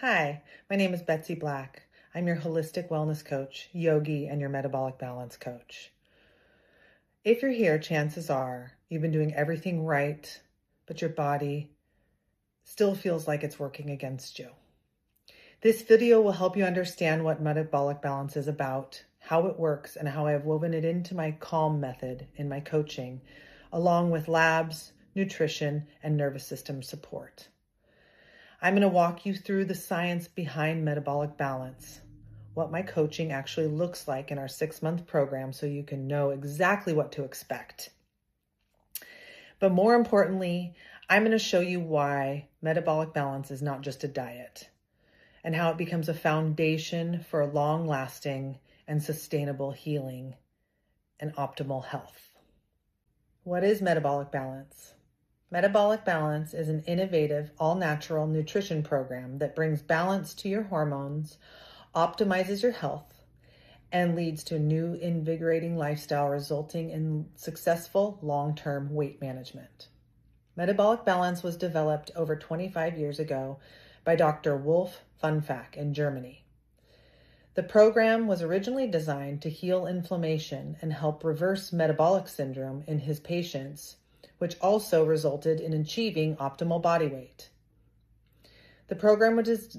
Hi, my name is Betsy Black. I'm your holistic wellness coach, yogi, and your metabolic balance coach. If you're here, chances are you've been doing everything right, but your body still feels like it's working against you. This video will help you understand what metabolic balance is about, how it works, and how I've woven it into my calm method in my coaching, along with labs, nutrition, and nervous system support. I'm going to walk you through the science behind metabolic balance, what my coaching actually looks like in our 6-month program so you can know exactly what to expect. But more importantly, I'm going to show you why metabolic balance is not just a diet and how it becomes a foundation for long-lasting and sustainable healing and optimal health. What is metabolic balance? Metabolic Balance is an innovative, all-natural nutrition program that brings balance to your hormones, optimizes your health, and leads to a new, invigorating lifestyle resulting in successful long-term weight management. Metabolic Balance was developed over 25 years ago by Dr. Wolf Funfack in Germany. The program was originally designed to heal inflammation and help reverse metabolic syndrome in his patients, which also resulted in achieving optimal body weight. The program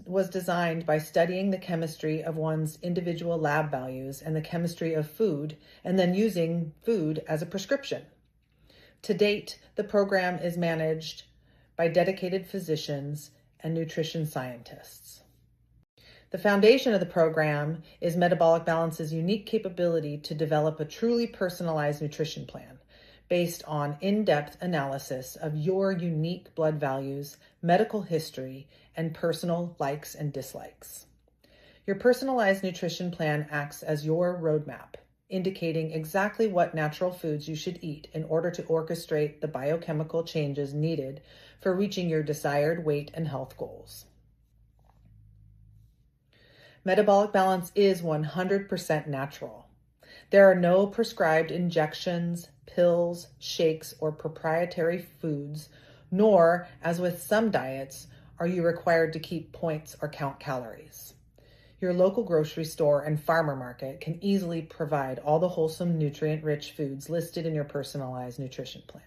was designed by studying the chemistry of one's individual lab values and the chemistry of food, and then using food as a prescription. To date, the program is managed by dedicated physicians and nutrition scientists. The foundation of the program is Metabolic Balance's unique capability to develop a truly personalized nutrition plan based on in-depth analysis of your unique blood values, medical history, and personal likes and dislikes. Your personalized nutrition plan acts as your roadmap, indicating exactly what natural foods you should eat in order to orchestrate the biochemical changes needed for reaching your desired weight and health goals. Metabolic Balance is 100% natural. There are no prescribed injections, pills, shakes, or proprietary foods, nor, as with some diets, are you required to keep points or count calories. Your local grocery store and farmer market can easily provide all the wholesome, nutrient-rich foods listed in your personalized nutrition plan.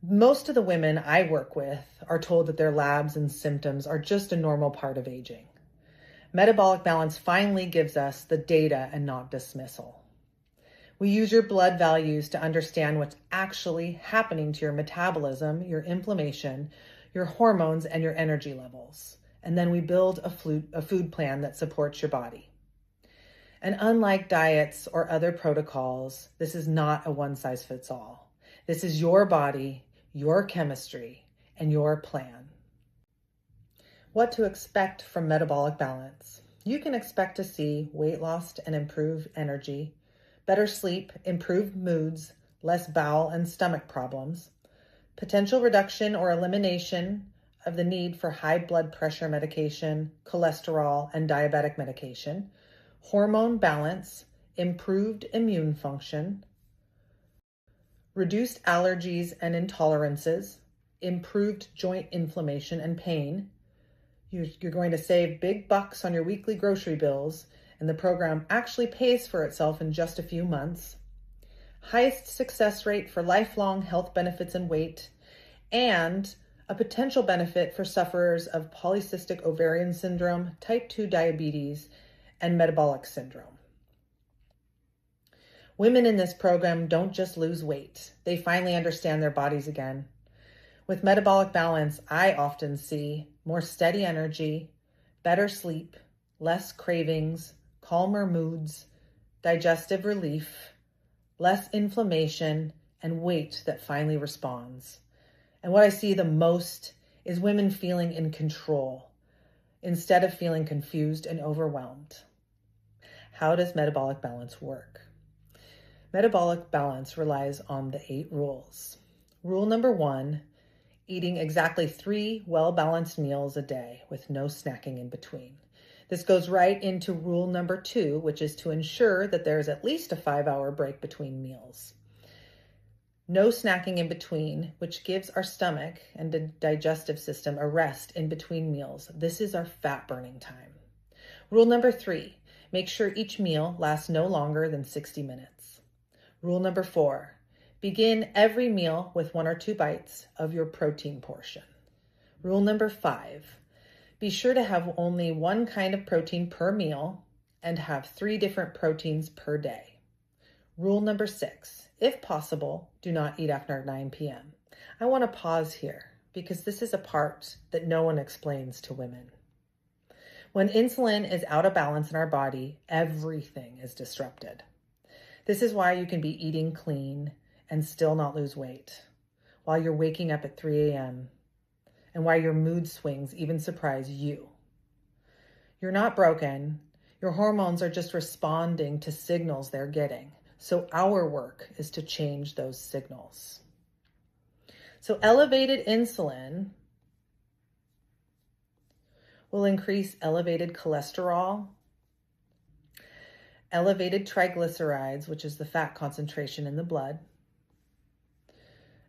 Most of the women I work with are told that their labs and symptoms are just a normal part of aging. Metabolic Balance finally gives us the data and not dismissal. We use your blood values to understand what's actually happening to your metabolism, your inflammation, your hormones, and your energy levels. And then we build a food plan that supports your body. And unlike diets or other protocols, this is not a one-size-fits-all. This is your body, your chemistry, and your plan. What to expect from Metabolic Balance. You can expect to see weight loss and improved energy, better sleep, improved moods, less bowel and stomach problems, potential reduction or elimination of the need for high blood pressure medication, cholesterol, and diabetic medication, hormone balance, improved immune function, reduced allergies and intolerances, improved joint inflammation and pain. You're going to save big bucks on your weekly grocery bills, and the program actually pays for itself in just a few months. Highest success rate for lifelong health benefits and weight, and a potential benefit for sufferers of polycystic ovarian syndrome, type 2 diabetes, and metabolic syndrome. Women in this program don't just lose weight. They finally understand their bodies again. With Metabolic Balance, I often see more steady energy, better sleep, less cravings, calmer moods, digestive relief, less inflammation, and weight that finally responds. And what I see the most is women feeling in control instead of feeling confused and overwhelmed. How does Metabolic Balance work? Metabolic Balance relies on the 8 rules. Rule number 1, eating exactly 3 well-balanced meals a day with no snacking in between. This goes right into rule number 2, which is to ensure that there is at least a 5-hour break between meals. No snacking in between, which gives our stomach and the digestive system a rest in between meals. This is our fat burning time. Rule number 3, make sure each meal lasts no longer than 60 minutes. Rule number 4, begin every meal with 1 or 2 bites of your protein portion. Rule number 5, be sure to have only one kind of protein per meal and have 3 different proteins per day. Rule number 6, if possible, do not eat after 9 p.m. I want to pause here because this is a part that no one explains to women. When insulin is out of balance in our body, everything is disrupted. This is why you can be eating clean and still not lose weight, while you're waking up at 3 a.m., and why your mood swings even surprise you. You're not broken. Your hormones are just responding to signals they're getting. So our work is to change those signals. So elevated insulin will increase elevated cholesterol, elevated triglycerides, which is the fat concentration in the blood,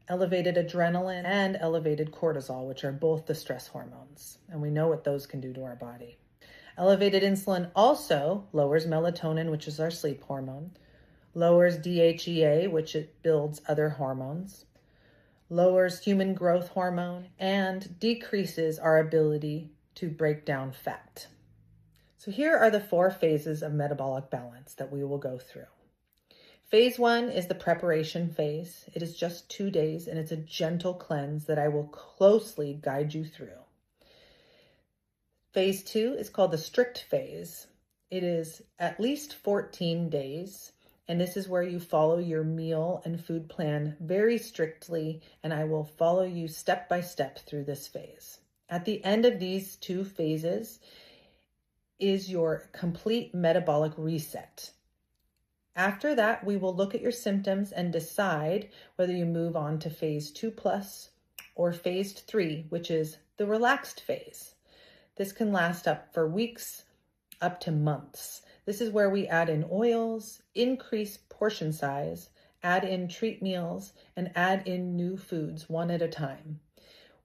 elevated adrenaline, and elevated cortisol, which are both the stress hormones. And we know what those can do to our body. Elevated insulin also lowers melatonin, which is our sleep hormone, lowers DHEA, which it builds other hormones, lowers human growth hormone, and decreases our ability to break down fat. So here are the 4 phases of metabolic balance that we will go through. Phase 1 is the preparation phase. It is just 2 days, and it's a gentle cleanse that I will closely guide you through. Phase 2 is called the strict phase. It is at least 14 days, and this is where you follow your meal and food plan very strictly, and I will follow you step by step through this phase. At the end of these 2 phases is your complete metabolic reset. After that, we will look at your symptoms and decide whether you move on to phase 2+ or phase 3, which is the relaxed phase. This can last up for weeks, up to months. This is where we add in oils, increase portion size, add in treat meals, and add in new foods one at a time.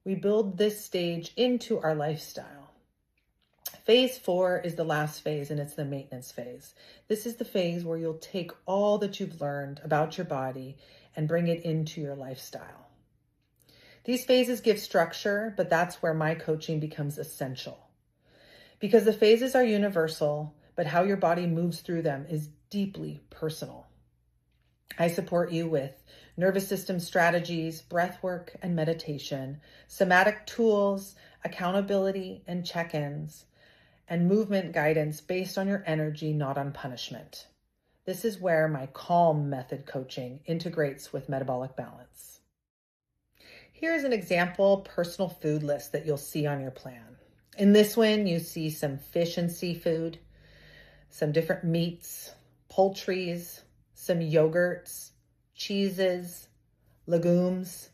We build this stage into our lifestyle. Phase 4 is the last phase, and it's the maintenance phase. This is the phase where you'll take all that you've learned about your body and bring it into your lifestyle. These phases give structure, but that's where my coaching becomes essential. Because the phases are universal, but how your body moves through them is deeply personal. I support you with nervous system strategies, breath work and meditation, somatic tools, accountability and check-ins, and movement guidance based on your energy, not on punishment. This is where my calm method coaching integrates with metabolic balance. Here's an example personal food list that you'll see on your plan. In this one, you see some fish and seafood, some different meats, poultries, some yogurts, cheeses, legumes,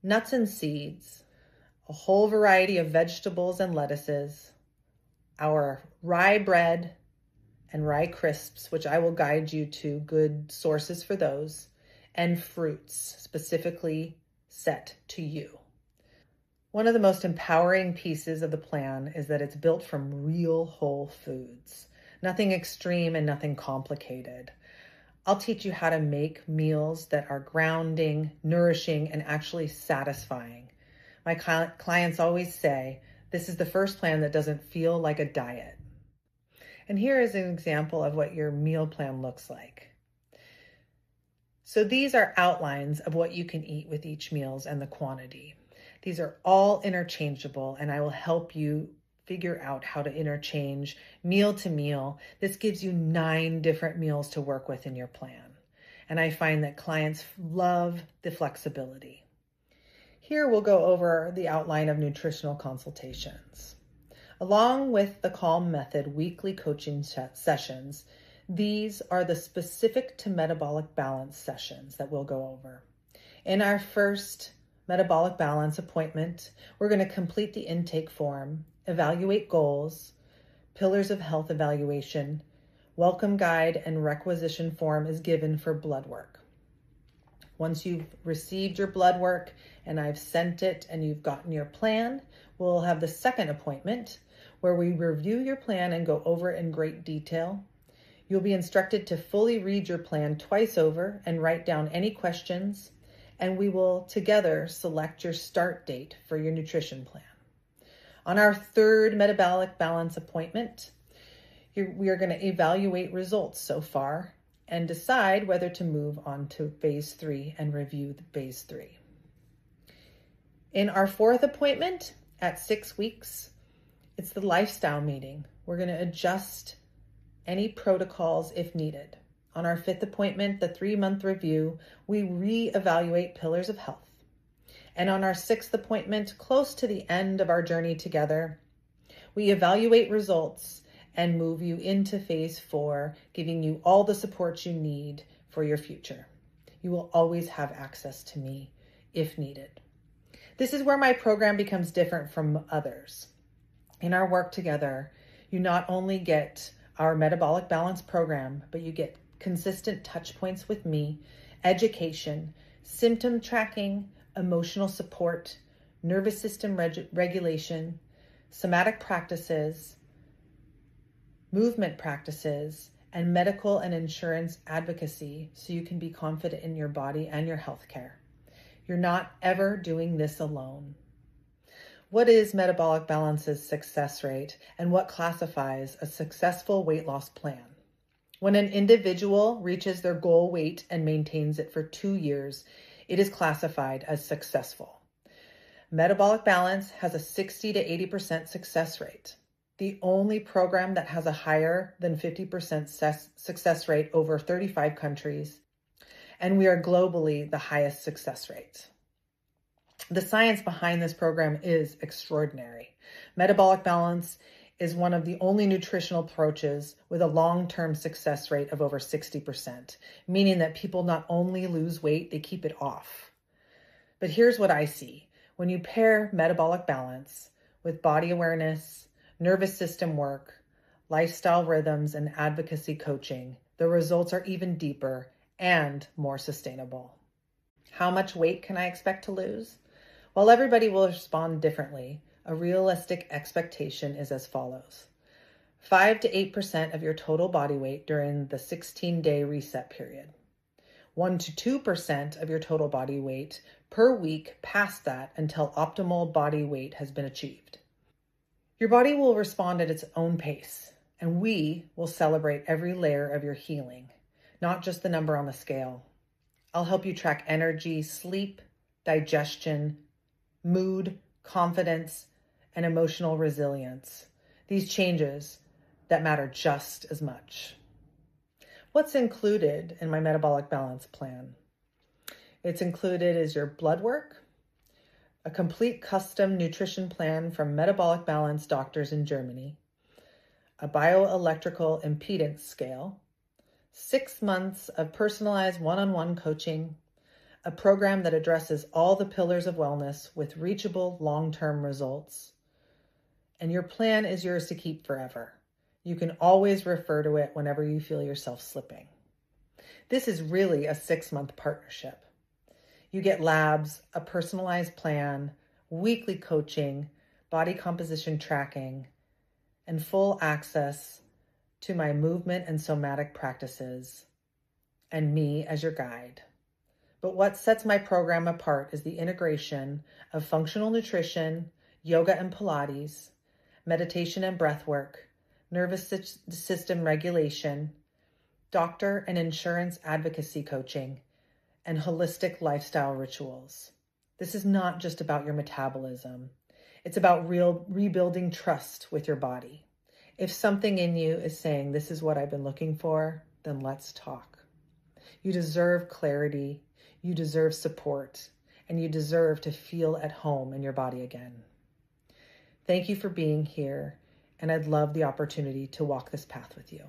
nuts and seeds, a whole variety of vegetables and lettuces, our rye bread and rye crisps, which I will guide you to good sources for those, and fruits specifically set to you. One of the most empowering pieces of the plan is that it's built from real whole foods, nothing extreme and nothing complicated. I'll teach you how to make meals that are grounding, nourishing, and actually satisfying. My clients always say, this is the first plan that doesn't feel like a diet. And here is an example of what your meal plan looks like. So these are outlines of what you can eat with each meals and the quantity. These are all interchangeable, and I will help you figure out how to interchange meal to meal. This gives you 9 different meals to work with in your plan. And I find that clients love the flexibility. Here we'll go over the outline of nutritional consultations. Along with the Calm Method weekly coaching sessions, these are the specific to metabolic balance sessions that we'll go over. In our first metabolic balance appointment, we're going to complete the intake form, evaluate goals, pillars of health evaluation, welcome guide, and requisition form is given for blood work. Once you've received your blood work and I've sent it and you've gotten your plan, we'll have the second appointment where we review your plan and go over it in great detail. You'll be instructed to fully read your plan twice over and write down any questions, and we will together select your start date for your nutrition plan. On our third metabolic balance appointment, we are going to evaluate results so far and decide whether to move on to phase 3 and review the phase 3. In our fourth appointment at 6 weeks, it's the lifestyle meeting. We're going to adjust any protocols if needed. On our fifth appointment, the 3-month review, we reevaluate pillars of health. And on our sixth appointment, close to the end of our journey together, we evaluate results and move you into phase 4, giving you all the support you need for your future. You will always have access to me if needed. This is where my program becomes different from others. In our work together, you not only get our metabolic balance program, but you get consistent touch points with me, education, symptom tracking, emotional support, nervous system regulation, somatic practices, movement practices, and medical and insurance advocacy so you can be confident in your body and your health care. You're not ever doing this alone. What is Metabolic Balance's success rate, and what classifies a successful weight loss plan? When an individual reaches their goal weight and maintains it for 2 years, it is classified as successful. Metabolic Balance has a 60 to 80% success rate. The only program that has a higher than 50% success rate over 35 countries, and we are globally the highest success rate. The science behind this program is extraordinary. Metabolic Balance is one of the only nutritional approaches with a long-term success rate of over 60%, meaning that people not only lose weight, they keep it off. But here's what I see. When you pair Metabolic Balance with body awareness, nervous system work, lifestyle rhythms, and advocacy coaching, the results are even deeper and more sustainable. How much weight can I expect to lose? While everybody will respond differently, a realistic expectation is as follows. 5 to 8% of your total body weight during the 16-day reset period. 1 to 2% of your total body weight per week past that until optimal body weight has been achieved. Your body will respond at its own pace, and we will celebrate every layer of your healing, not just the number on the scale. I'll help you track energy, sleep, digestion, mood, confidence, and emotional resilience. These changes that matter just as much. What's included in my Metabolic Balance plan? It's included is your blood work, a complete custom nutrition plan from Metabolic Balance doctors in Germany, a bioelectrical impedance scale, 6 months of personalized one-on-one coaching, a program that addresses all the pillars of wellness with reachable long-term results. And your plan is yours to keep forever. You can always refer to it whenever you feel yourself slipping. This is really a 6-month partnership. You get labs, a personalized plan, weekly coaching, body composition tracking, and full access to my movement and somatic practices, and me as your guide. But what sets my program apart is the integration of functional nutrition, yoga and Pilates, meditation and breath work, nervous system regulation, doctor and insurance advocacy coaching, and holistic lifestyle rituals. This is not just about your metabolism. It's about rebuilding trust with your body. If something in you is saying, this is what I've been looking for, then let's talk. You deserve clarity, you deserve support, and you deserve to feel at home in your body again. Thank you for being here, and I'd love the opportunity to walk this path with you.